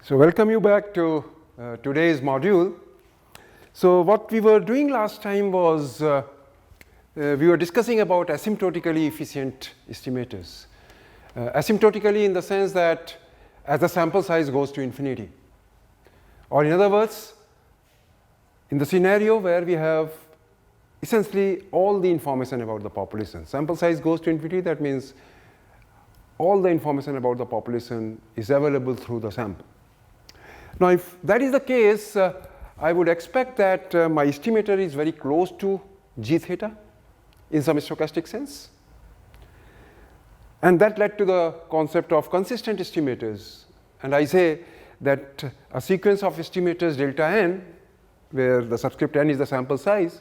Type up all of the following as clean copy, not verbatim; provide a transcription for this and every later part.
So welcome you back to today's module. So what we were doing last time was we were discussing about asymptotically efficient estimators. Asymptotically in the sense that as the sample size goes to infinity. Or in other words, in the scenario where we have essentially all the information about the population. Sample size goes to infinity, that means all the information about the population is available through the sample. Now, if that is the case, I would expect that my estimator is very close to g theta in some stochastic sense. And that led to the concept of consistent estimators. And I say that a sequence of estimators delta n, where the subscript n is the sample size,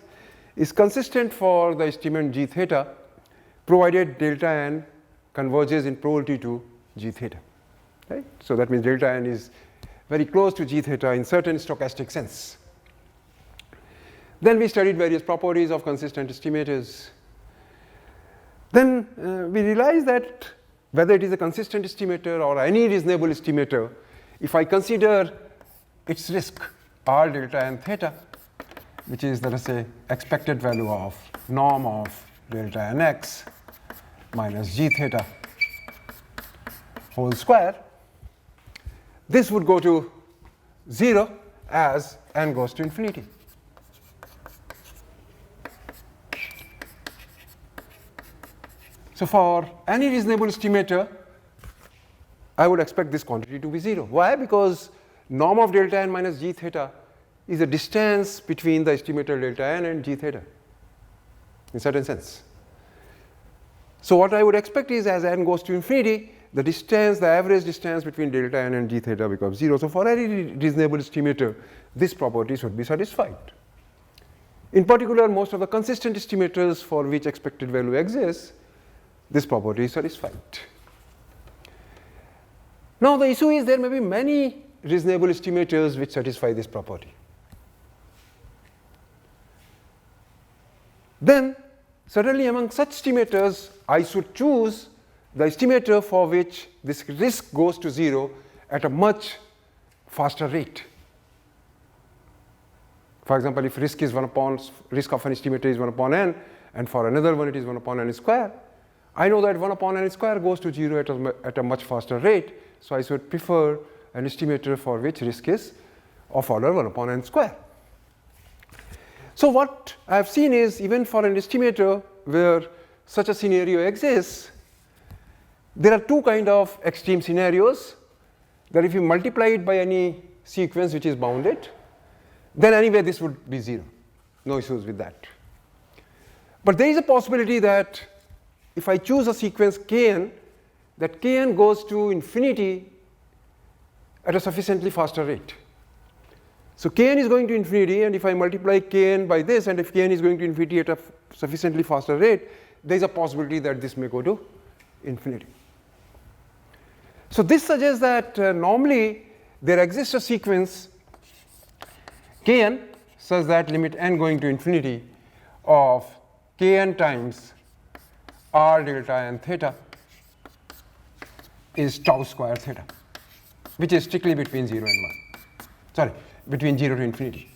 is consistent for the estimate g theta, provided delta n converges in probability to g theta. Right? So that means delta n is very close to g theta in certain stochastic sense. Then we studied various properties of consistent estimators. Then we realized that whether it is a consistent estimator or any reasonable estimator, if I consider its risk r delta n theta, which is, let us say, expected value of norm of delta n x minus g theta whole square, this would go to 0 as n goes to infinity. So for any reasonable estimator, I would expect this quantity to be 0. Why? Because norm of delta n minus g theta is the distance between the estimator delta n and g theta, in certain sense. So what I would expect is as n goes to infinity, the distance, the average distance between delta n and g theta becomes 0. So for any reasonable estimator, this property should be satisfied. In particular, most of the consistent estimators for which expected value exists, this property is satisfied. Now the issue is there may be many reasonable estimators which satisfy this property. Then certainly among such estimators, I should choose the estimator for which this risk goes to 0 at a much faster rate. For example, if risk is 1 upon, risk of an estimator is 1 upon n, and for another one it is 1 upon n square, I know that 1 upon n square goes to 0 at a much faster rate, so I should prefer an estimator for which risk is of order 1 upon n square. So what I have seen is, even for an estimator where such a scenario exists, there are two kind of extreme scenarios, that if you multiply it by any sequence which is bounded, then anyway this would be 0. No issues with that. But there is a possibility that if I choose a sequence kn, that kn goes to infinity at a sufficiently faster rate. So kn is going to infinity, and if I multiply kn by this, and if kn is going to infinity at a sufficiently faster rate, there is a possibility that this may go to infinity. So this suggests that normally there exists a sequence kn such that limit n going to infinity of kn times r delta n theta is tau square theta, which is strictly between 0 and 1. Sorry, between 0 to infinity.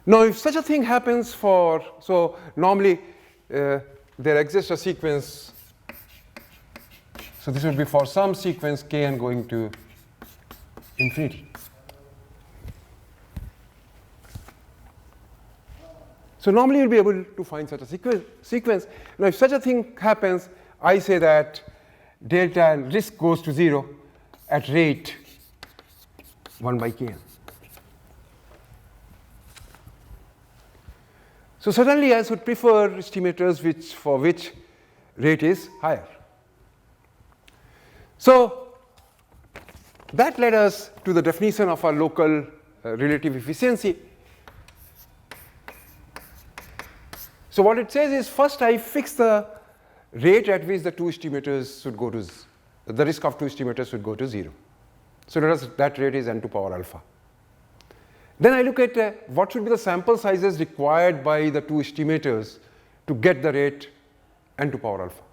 Now, if such a thing happens so normally there exists a sequence, so this would be for some sequence kn going to infinity. So normally you'll be able to find such a sequence. Now, if such a thing happens, I say that delta n risk goes to 0 at rate 1 by kn. So certainly I should prefer estimators for which rate is higher. So that led us to the definition of our local relative efficiency. So what it says is, first I fix the rate at which the two estimators should go to, the risk of two estimators should go to 0. So that rate is n to power alpha. Then I look at what should be the sample sizes required by the two estimators to get the rate n to power alpha.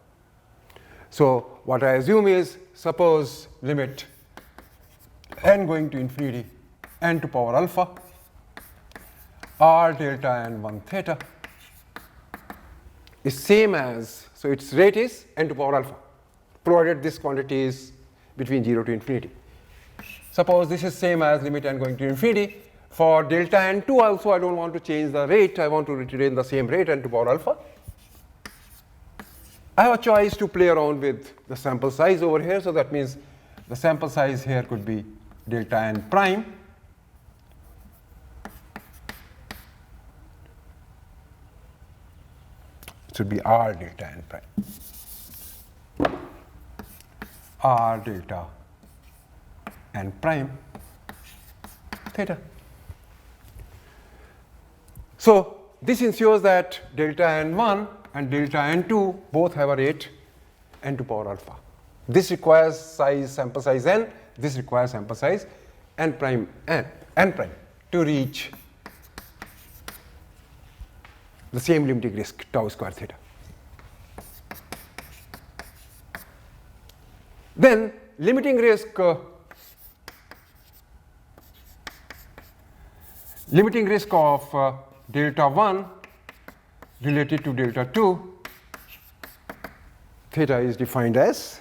So what I assume is, suppose limit n going to infinity n to power alpha r delta n 1 theta is same as, so its rate is n to power alpha, provided this quantity is between 0 to infinity. Suppose this is same as limit n going to infinity. For delta n2 also, I don't want to change the rate. I want to retain the same rate, n to power alpha. I have a choice to play around with the sample size over here. So that means the sample size here could be delta n prime. It should be r delta n prime. R delta n prime theta. So this ensures that delta n1 and delta n2 both have a rate n to power alpha. This requires sample size n. This requires sample size n prime to reach the same limiting risk tau square theta. Then limiting risk of delta 1 related to delta 2 theta is defined as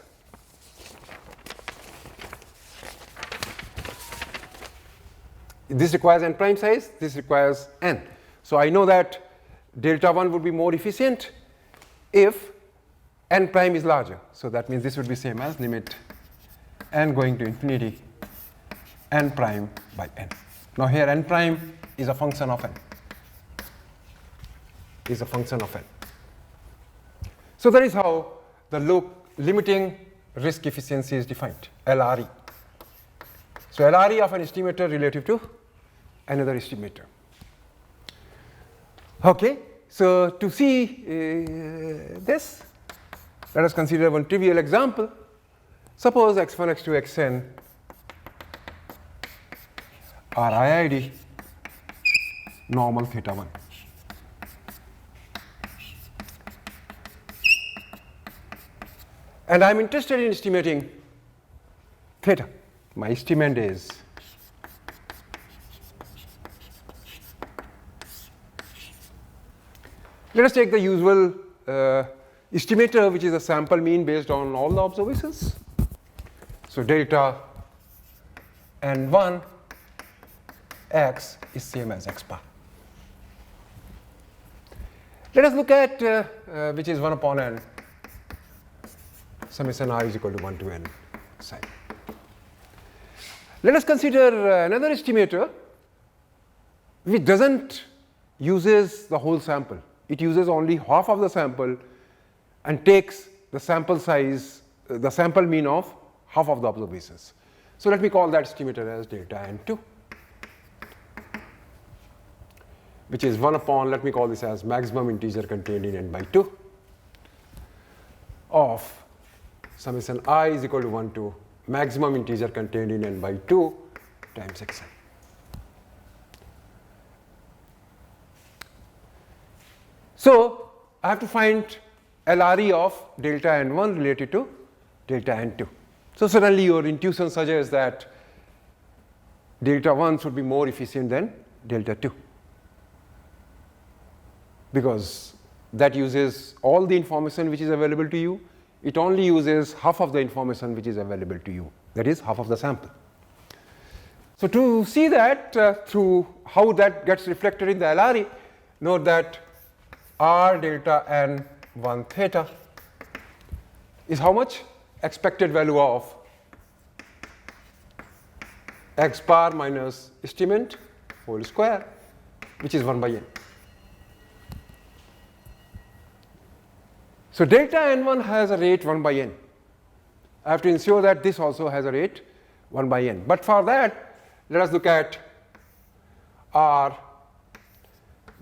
this requires n prime size, this requires n. So I know that delta 1 would be more efficient if n prime is larger. So that means this would be same as limit n going to infinity n prime by n. Now here n prime is a function of n. So that is how the limiting risk efficiency is defined, LRE. So LRE of an estimator relative to another estimator. Okay, so to see this, let us consider one trivial example. Suppose x1, x2, xn are IID normal theta 1. And I am interested in estimating theta. My estimate is let us take the usual estimator, which is a sample mean based on all the observations. So delta n1 x is same as x bar. Let us look at which is 1 upon n summation r is equal to 1 to n psi. Let us consider another estimator which doesn't uses the whole sample. It uses only half of the sample and takes the sample size, the sample mean of half of the observations. So let me call that estimator as delta n2, which is 1 upon, let me call this as maximum integer contained in n by 2 of summation I is equal to 1 to maximum integer contained in n by 2 times xn. So I have to find LRE of delta n1 related to delta n2. So suddenly your intuition suggests that delta 1 should be more efficient than delta 2, because that uses all the information which is available to you. It only uses half of the information which is available to you, that is half of the sample. So to see that through how that gets reflected in the LRE, note that r delta n1 theta is how much? Expected value of x bar minus estimate whole square, which is 1 by n. So delta n1 has a rate 1 by n. I have to ensure that this also has a rate 1 by n. But for that, let us look at r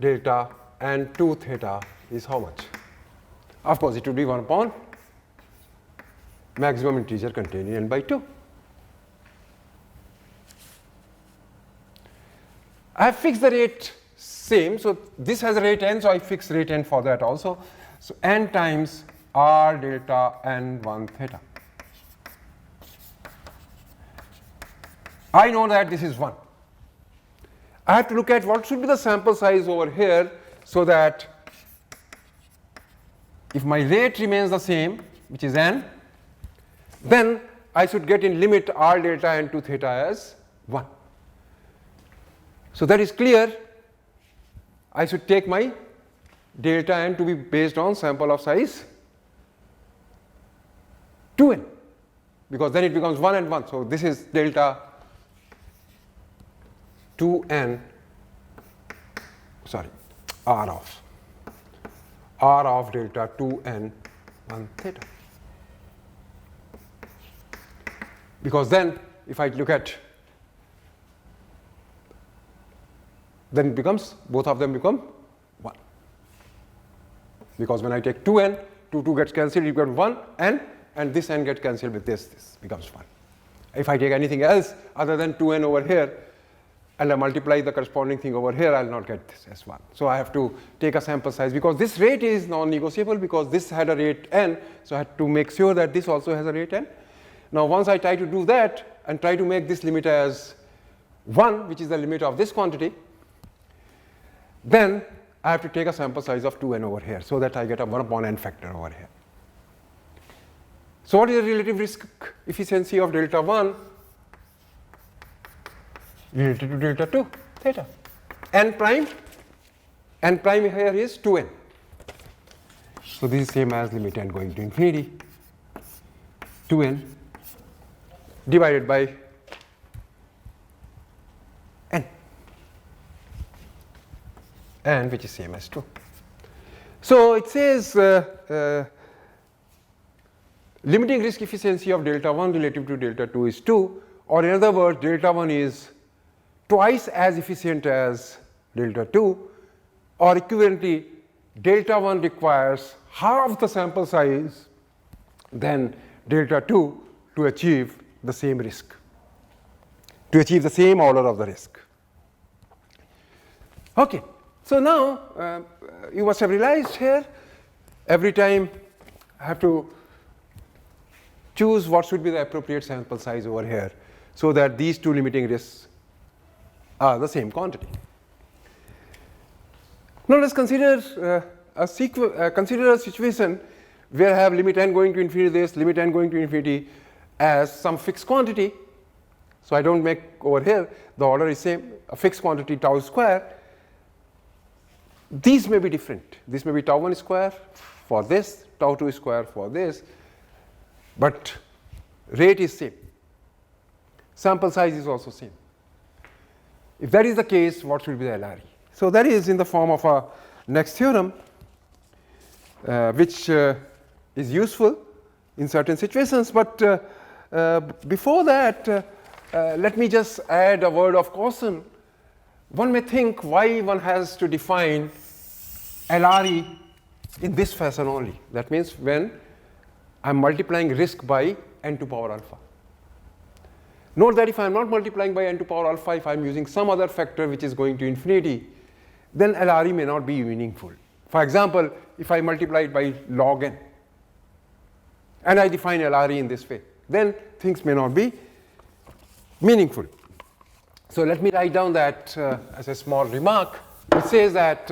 delta n2 theta is how much? Of course, it would be 1 upon maximum integer contained in n by 2. I have fixed the rate same. So this has a rate n, so I fix rate n for that also. So n times r delta n 1 theta. I know that this is 1. I have to look at what should be the sample size over here, so that if my rate remains the same, which is n, then I should get in limit r delta n to theta as 1. So that is clear. I should take my delta n to be based on sample of size 2n, because then it becomes 1 and 1. So this is delta 2n, sorry, r of delta 2n 1 theta. Because then if I look at, then it becomes, both of them become 1. Because when I take 2n, 2 gets cancelled, you get 1, and this n gets cancelled with this becomes 1. If I take anything else other than 2n over here, and I multiply the corresponding thing over here, I will not get this as 1. So I have to take a sample size, because this rate is non-negotiable, because this had a rate n, so I had to make sure that this also has a rate n. Now once I try to do that and try to make this limit as 1, which is the limit of this quantity, then I have to take a sample size of 2n over here, so that I get a 1 upon n factor over here. So what is the relative risk efficiency of delta 1 relative to delta 2 theta? N prime here is 2n. So this is same as limit n going to infinity, 2n divided by n, which is same as 2. So it says limiting risk efficiency of delta 1 relative to delta 2 is 2, or in other words, delta 1 is twice as efficient as delta 2, or equivalently, delta 1 requires half the sample size than delta 2 to achieve the same risk, to achieve the same order of the risk. Okay. So now you must have realized here, every time I have to choose what should be the appropriate sample size over here, so that these two limiting risks are the same quantity. Now let's consider a situation where I have limit n going to infinity this, limit n going to infinity as some fixed quantity. So I don't make over here, the order is same, a fixed quantity tau square. These may be different. This may be tau 1 square for this, tau 2 square for this, but rate is same. Sample size is also same. If that is the case, what should be the LRE? So that is in the form of a next theorem, which is useful in certain situations. But before that, let me just add a word of caution. One may think why one has to define LRE in this fashion only. That means when I'm multiplying risk by n to power alpha. Note that if I'm not multiplying by n to power alpha, if I'm using some other factor which is going to infinity, then LRE may not be meaningful. For example, if I multiply it by log n, and I define LRE in this way, then things may not be meaningful. So let me write down that as a small remark. It says that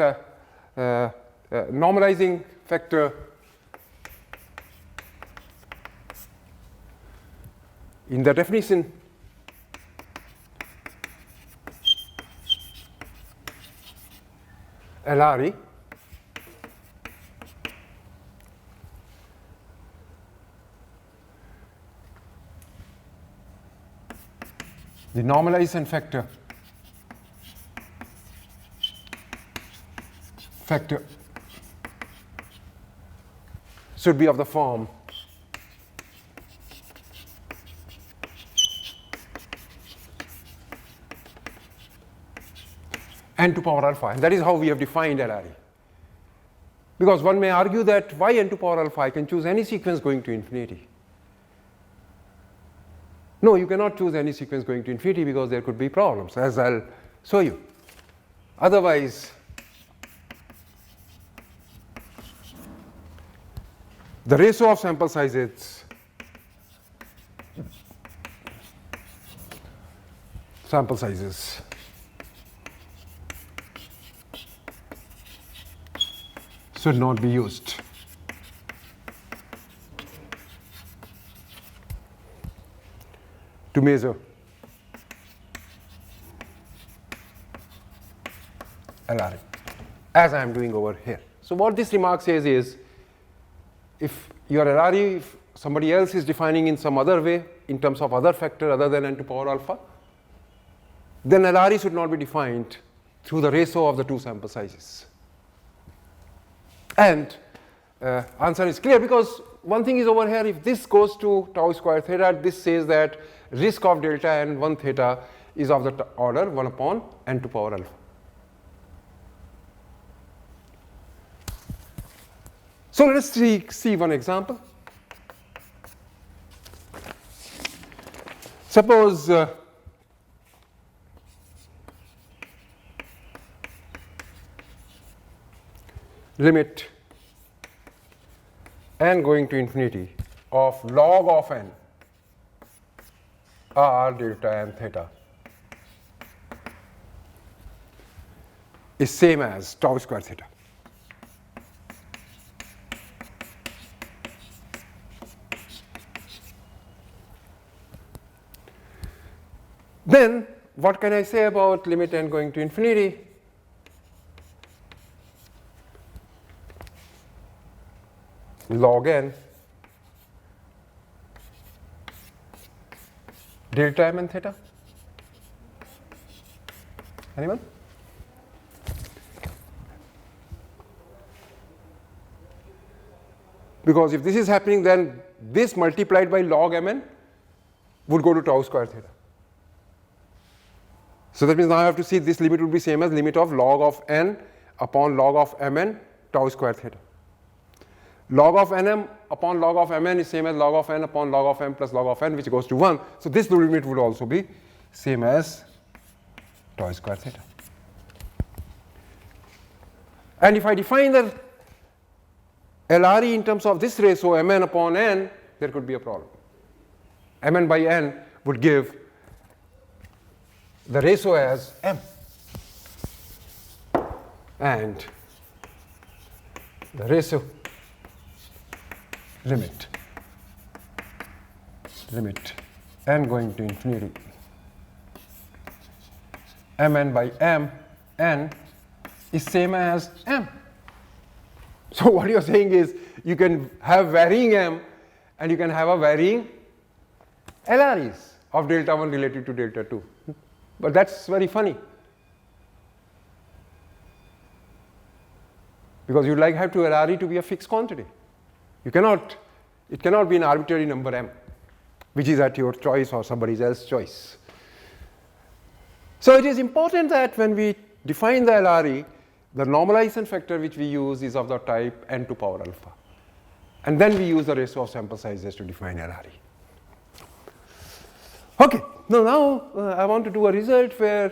normalizing factor in the definition LRE the normalization factor should be of the form n to power alpha, and that is how we have defined LRE. Because one may argue that why n to power alpha? I can choose any sequence going to infinity. No, you cannot choose any sequence going to infinity because there could be problems, as I'll show you. Otherwise, the ratio of sample sizes should not be used. To measure LRE, as I am doing over here. So what this remark says is, if your LRE, if somebody else is defining in some other way, in terms of other factor other than n to power alpha, then LRE should not be defined through the ratio of the two sample sizes. And answer is clear, because one thing is over here, if this goes to tau square theta, this says that risk of delta n 1 theta is of the order 1 upon n to power alpha. So let us see one example. Suppose limit n going to infinity of log of n r delta n theta is same as tau square theta. Then what can I say about limit n going to infinity? Log n delta m n theta? Anyone? Because if this is happening, then this multiplied by log mn would go to tau square theta. So that means now I have to see this limit would be same as limit of log of n upon log of mn tau square theta. Log of nm upon log of mn is same as log of n upon log of m plus log of n, which goes to 1. So this limit would also be same as tau square theta. And if I define the LRE in terms of this ratio mn upon n, there could be a problem. Mn by n would give the ratio as m, and the ratio limit n going to infinity mn by m n is same as m. So what you are saying is, you can have varying m and you can have a varying LREs of delta 1 related to delta 2. But that's very funny, because you'd like have to LRE to be a fixed quantity. You cannot, it cannot be an arbitrary number m, which is at your choice or somebody else's choice. So it is important that when we define the LRE, the normalization factor which we use is of the type n to power alpha. And then we use the ratio of sample sizes to define LRE. Okay, now I want to do a result where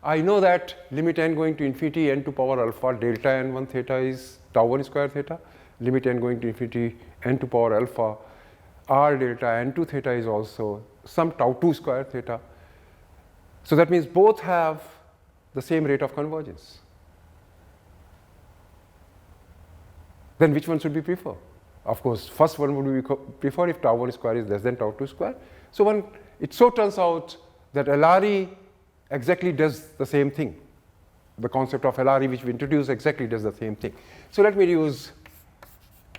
I know that limit n going to infinity n to power alpha delta n 1 theta is tau 1 square theta. Limit n going to infinity n to power alpha r delta n 2 theta is also some tau 2 square theta. So that means both have the same rate of convergence. Then which one should we prefer? Of course, first one would be preferred if tau 1 square is less than tau 2 square. So it so turns out that LRE exactly does the same thing. The concept of LRE which we introduced exactly does the same thing. So let me use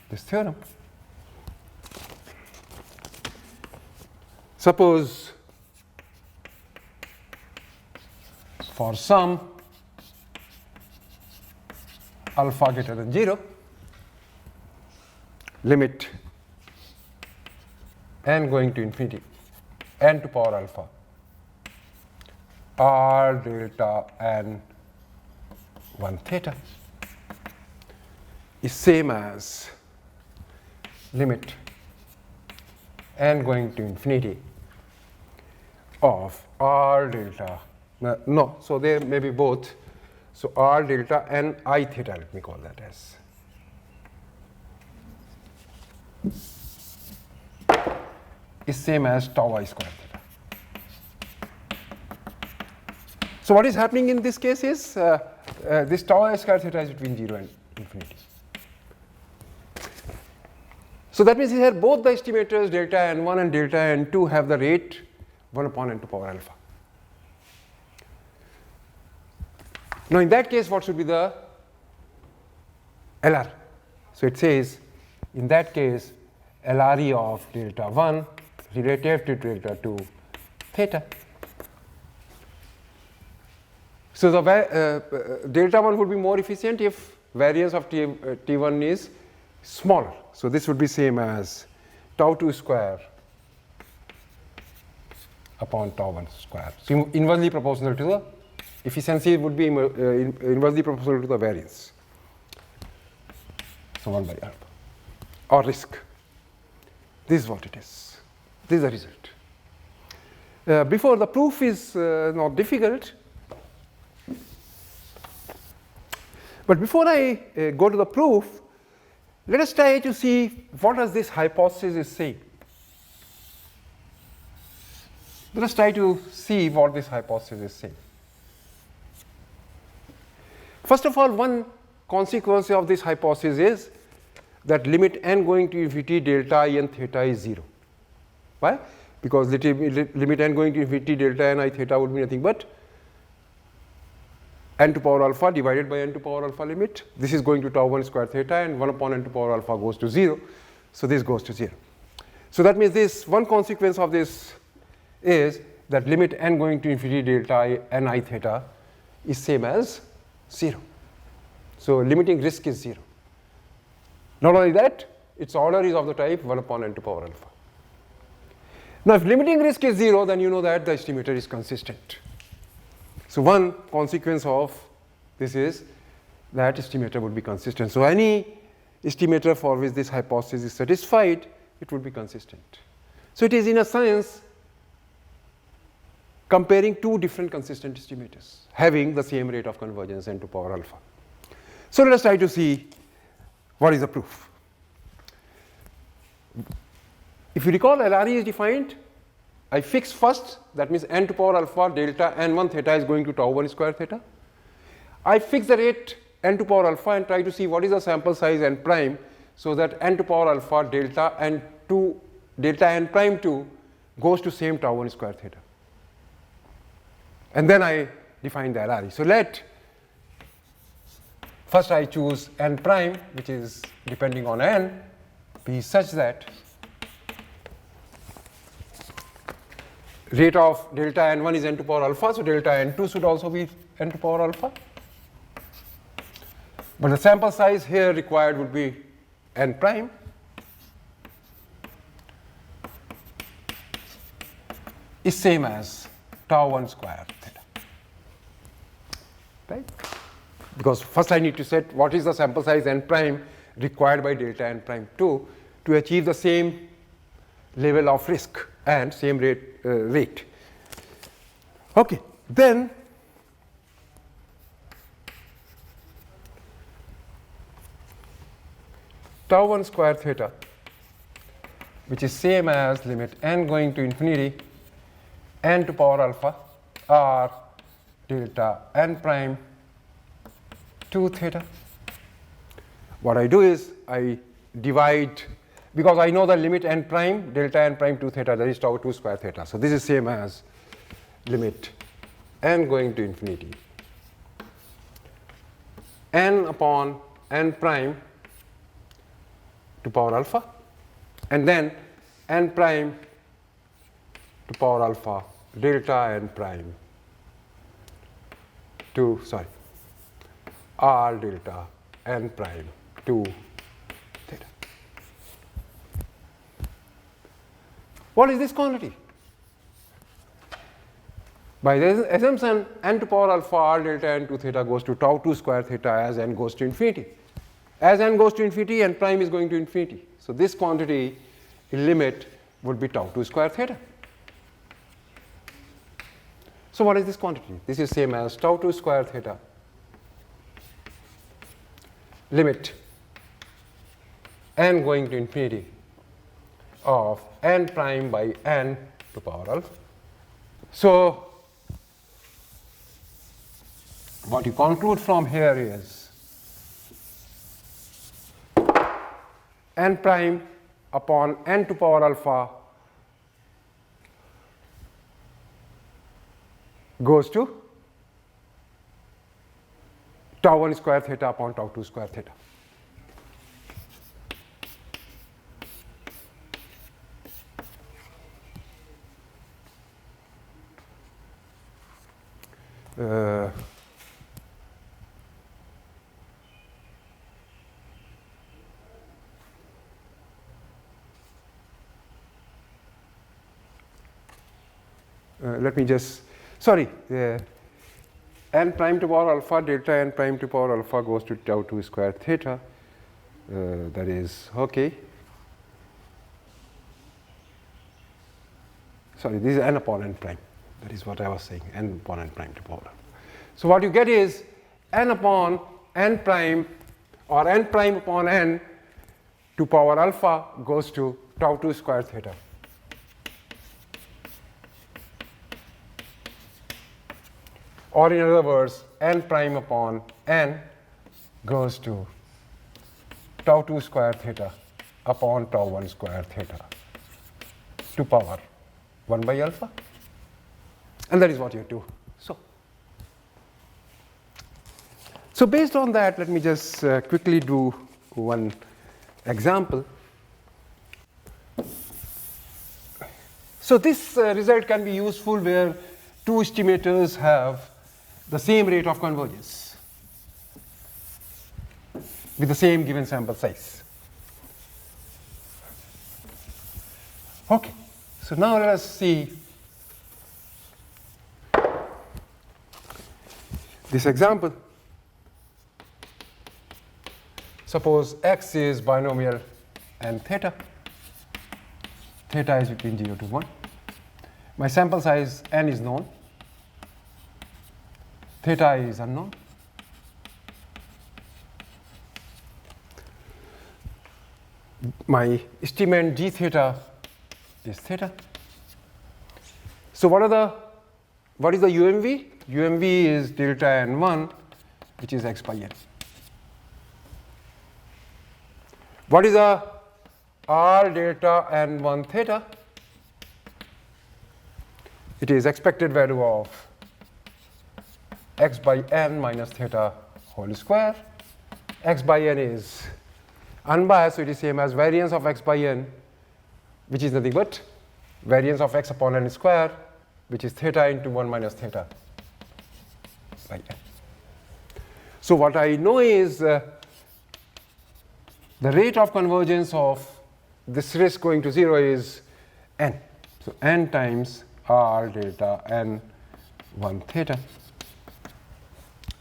this theorem. Suppose for some alpha greater than 0, limit n going to infinity n to power alpha r delta n 1 theta is same as limit n going to infinity of r delta, no, so there may be both, so r delta n I theta, let me call that as is same as tau I square theta. So what is happening in this case is this tau I square theta is between 0 and infinity. So that means here both the estimators delta n1 and delta n2 have the rate 1 upon n to power alpha. Now in that case, what should be the LR? So it says in that case LRE of delta 1 relative to delta 2 theta. So the delta 1 would be more efficient if variance of T1 is smaller. So this would be same as tau 2 square upon tau 1 square. So inversely proportional to the efficiency would be inversely proportional to the variance. So 1 by alpha or risk. This is what it is. This is the result. Before the proof is not difficult. But before I go to the proof, let us try to see what does this hypothesis is saying. Let us try to see what this hypothesis is saying. First of all, one consequence of this hypothesis is that limit n going to infinity delta I n theta is 0. Why? Because limit n going to infinity delta n I theta would be nothing but n to power alpha divided by n to power alpha limit. This is going to tau 1 square theta, and 1 upon n to power alpha goes to 0. So this goes to 0. So that means this one consequence of this is that limit n going to infinity delta I n I theta is same as 0. So limiting risk is 0. Not only that, its order is of the type 1 upon n to power alpha. Now if limiting risk is 0, then you know that the estimator is consistent. So one consequence of this is that estimator would be consistent. So any estimator for which this hypothesis is satisfied, it would be consistent. So it is in a sense comparing two different consistent estimators having the same rate of convergence n to power alpha. So let us try to see what is the proof. If you recall, LRE is defined. I fix first, that means n to power alpha delta n1 theta is going to tau 1 square theta. I fix the rate n to power alpha and try to see what is the sample size n prime, so that n to power alpha delta n prime 2 goes to same tau 1 square theta. And then I define the LRE. So first I choose n prime, which is depending on n, be such that rate of delta n1 is n to power alpha, so delta n2 should also be n to power alpha. But the sample size here required would be n prime. Is same as tau 1 square theta. Right? Because first I need to set what is the sample size n prime required by delta n prime 2 to achieve the same level of risk and same rate. Okay, then tau 1 square theta, which is same as limit n going to infinity n to power alpha r delta n prime 2 theta. What I do is I divide, because I know the limit n prime delta n prime 2 theta, that is tau 2 square theta. So this is same as limit n going to infinity n upon n prime to power alpha, and then n prime to power alpha delta n prime to r delta n prime 2 theta. What is this quantity? By the assumption n to power alpha r delta n 2 theta goes to tau 2 square theta as n goes to infinity. As n goes to infinity, n prime is going to infinity. So this quantity in limit would be tau 2 square theta. So what is this quantity? This is same as tau 2 square theta limit n going to infinity of n prime by n to power alpha. So what you conclude from here is n prime upon n to power alpha goes to tau 1 square theta upon tau 2 square theta. Let me just, sorry, n prime to power alpha delta n prime to power alpha goes to tau 2 square theta. That is okay. Sorry, this is n upon n prime. That is what I was saying, n upon n prime to power alpha. So what you get is n upon n prime or n prime upon n to power alpha goes to tau 2 square theta. Or in other words, n prime upon n goes to tau 2 square theta upon tau 1 square theta to power 1 by alpha. And that is what you do. So based on that, let me just quickly do one example. So this result can be useful where two estimators have the same rate of convergence with the same given sample size. Okay, so now let us see this example. Suppose x is binomial and theta. Theta is between 0 to 1. My sample size n is known. Theta is unknown. My estimate g theta is theta. So what is the UMV? UMV is delta n1, which is x by n. What is the R delta n1 theta? It is expected value of x by n minus theta whole square. X by n is unbiased, so it is same as variance of x by n, which is nothing but variance of x upon n square, which is theta into 1 minus theta by n. So what I know is the rate of convergence of this risk going to 0 is n. So n times R delta n1 theta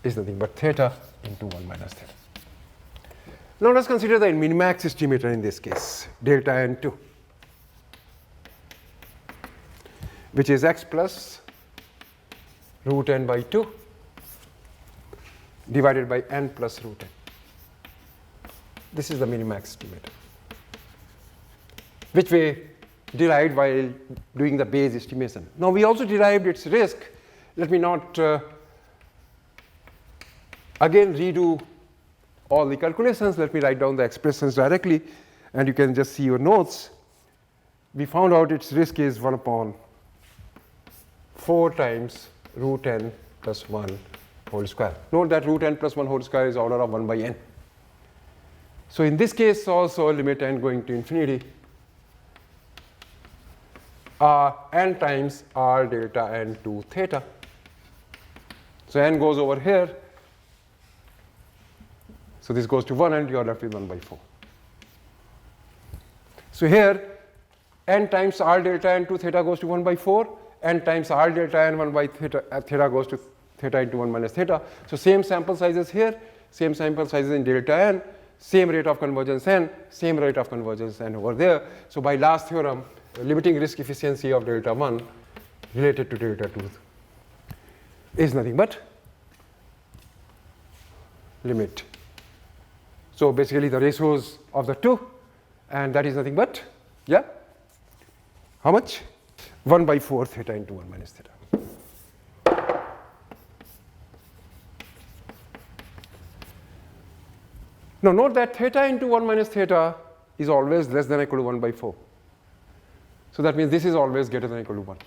is nothing but theta into 1 minus theta. Now let us consider the minimax estimator in this case, delta n2, which is x plus root n by 2 divided by n plus root n. This is the minimax estimator, which we derived while doing the Bayes estimation. Now we also derived its risk. Let me not again redo all the calculations. Let me write down the expressions directly, and you can just see your notes. We found out its risk is 1 upon 4 times root n plus 1 whole square. Note that root n plus 1 whole square is order of 1 by n. So in this case also, limit n going to infinity, n times R delta n2 theta. So n goes over here. So this goes to 1 and you are left with 1 by 4. So here n times R delta n2 theta goes to 1 by 4, n times R delta n1 by theta goes to theta into 1 minus theta. So same sample sizes here, same sample sizes in delta n, same rate of convergence n, same rate of convergence n over there. So by last theorem, limiting risk efficiency of delta 1 related to delta 2 is nothing but limit. So basically the ratios of the two, and that is nothing but, yeah, How much? 1/4 theta into 1 minus theta. Now note that theta into 1 minus theta is always less than or equal to 1/4. So that means this is always greater than or equal to 1.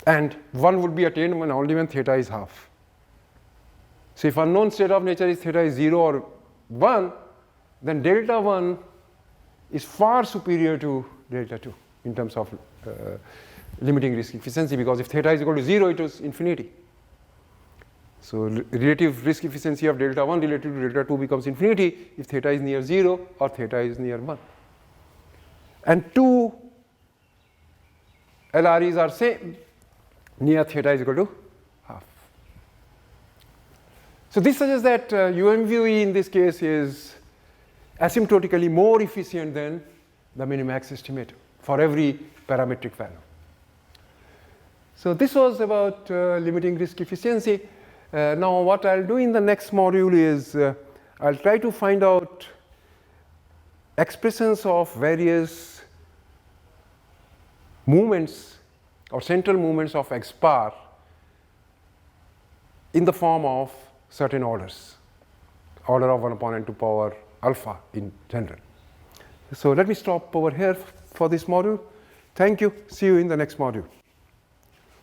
And 1 would be attained only when theta is half. So if unknown state of nature is theta is 0 or 1, then delta 1 is far superior to delta 2 in terms of limiting risk efficiency, because if theta is equal to 0, it is infinity. So relative risk efficiency of delta 1 relative to delta 2 becomes infinity if theta is near 0 or theta is near 1. And two LREs are same near theta is equal to half. So this suggests that UMVE in this case is asymptotically more efficient than the minimax estimator for every parametric value. So this was about limiting risk efficiency. Now what I'll do in the next module is I'll try to find out expressions of various movements or central movements of X bar in the form of certain orders, order of 1 upon n to power alpha in general. So let me stop over here for this module. Thank you. See you in the next module.